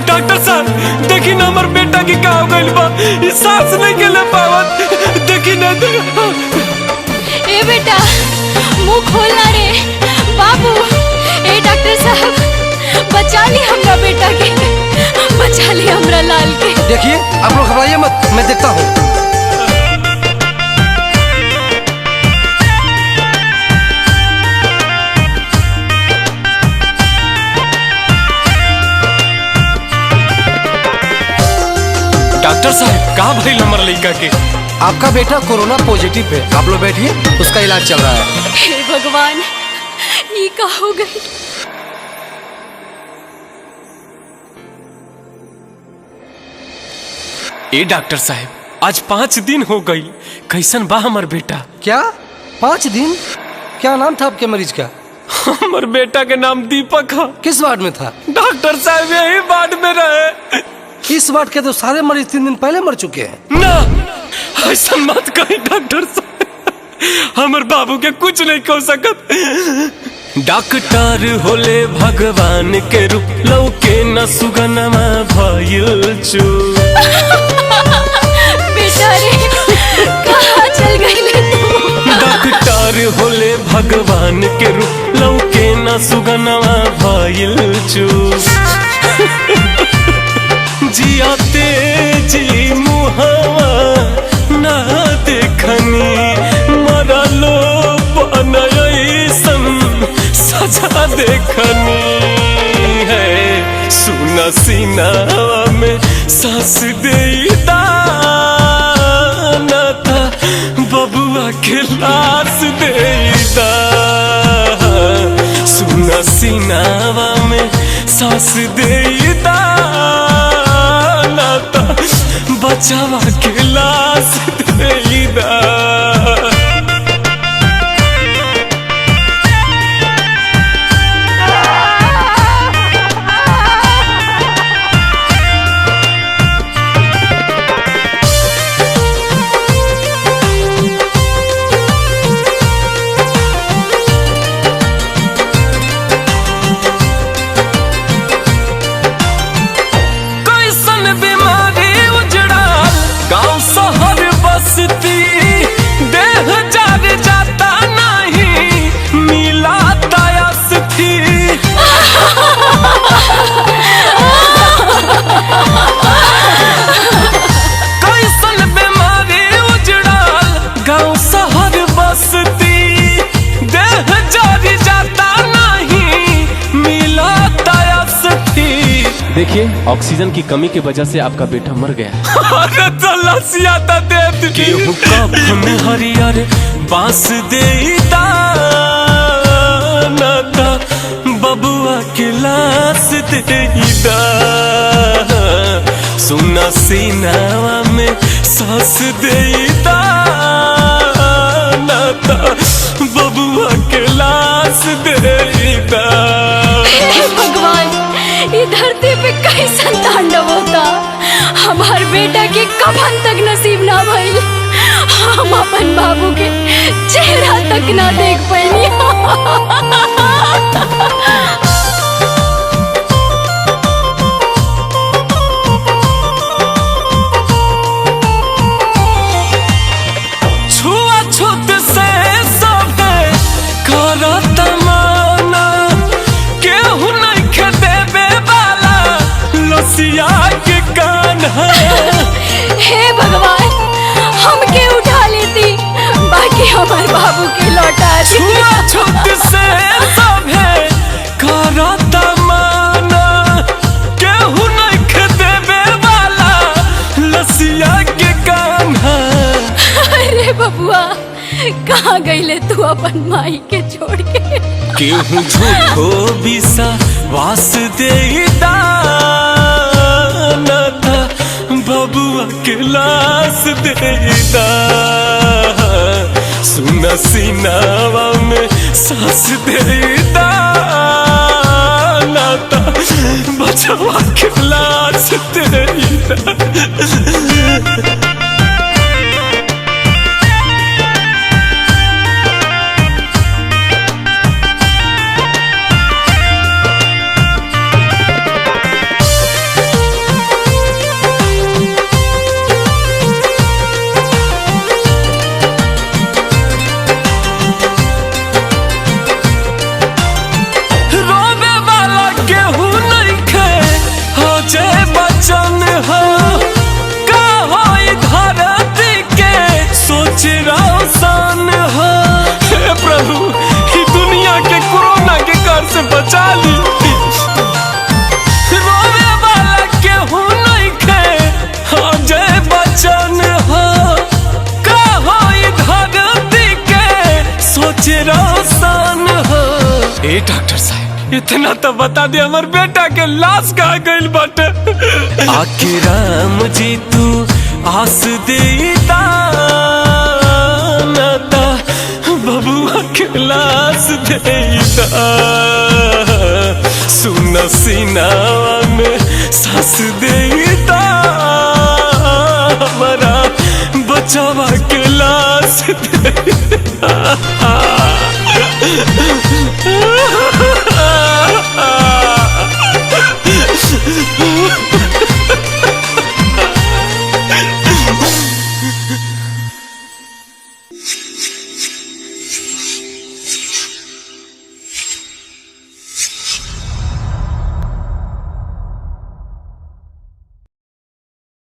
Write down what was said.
Doctor साहब देखी ना हमार बेटा की का हो गइल बा, सांस नहीं के ले पावत। देखी ना ए बेटा मुंह खोलना रे बाबू। ए डॉक्टर साहब बचा ली हमरा बेटा के, बचा ली हमरा लाल के। देखिए आप लोग घबराइए मत, मैं देखता हूँ। डॉक्टर साहब का भइल हमार लड़का के? आपका बेटा कोरोना पॉजिटिव है, आप लोग बैठिए, उसका इलाज चल रहा है। हे भगवान ये का हो गई? ए डॉक्टर साहब आज 5 दिन हो गई, कैसन बा हमार बेटा? क्या 5 दिन? क्या नाम था आपके मरीज का? हमार बेटा के नाम दीपक है। किस वार्ड में था? डॉक्टर साहब यही वार्ड में रहे। इस वार्ड के तो सारे मरीज 3 दिन पहले मर चुके हैं। ना ऐसा मत कही डॉक्टर साहब, हमार बाबू के कुछ नहीं कह सकत। डॉक्टर होले भगवान के रूप, लौके न सुगनमा भइल चू। बेटा रे कहाँ चल गई तू? डॉक्टर होले भगवान के रूप, लौके न सुगनमा भइल चू। जियाते जी मुहावा ना देखनी, मरलो बनयसन सजा देखनी है। सुना सीनावा में सांस देता ना था, बबुआ के लाश देता। सुना सीनावा में सांस देता बचावा के लाश देदा। गाँव शहर बसती देह जार जाता नहीं, मिला तयस्ती। कैसन बीमारी उजड़ल गाँव शहर बसती, देह जार जाता नहीं, मिला तयस्ती। देखिए ऑक्सीजन की कमी की वजह से आपका बेटा मर गया। अरे तो लसियाता देत केहू कफन हरियर बांस देता ना था, बबुआ के लाश देता। सुना सीनावा में सांस देता ना था, बबुआ के लाश देता। भगवान ये धरती पे कैसन तांडव होता, हमार बेटा के कफन तक नसीब ना भइल। हम अपन बाबू के चेहरा तक ना देख पैनी। छुआछूत से सब करत माना, तारी छुआछूत से सभे करता माना, केहू नइखे देवे वाला लसिया के कान्हा। अरे बबुआ कहाँ गईले तू अपन माई के छोड़ के? केहू झूठो विश्वास देता बबुआ के लाश देता, सुना सीनावा में सांस देता नाता बचवा के लाश देता। बचन हो का होई धरती के सोच रोशन हो। हे प्रभु ई दुनिया के कोरोना के कर से बचा ली। रोवे वाला केहू नइखे अजय बचन हो का होई धरती के सोच रोशन हो। ए डॉक्टर साहब इतना तो बता दे हमार बेटा के लाश कहाँ गइल बाटे। आके राम जी तू आस देता नाता बबुआ के लाश देता, सुन सीनावा में सांस देता हमारा बचवा के लाश देता।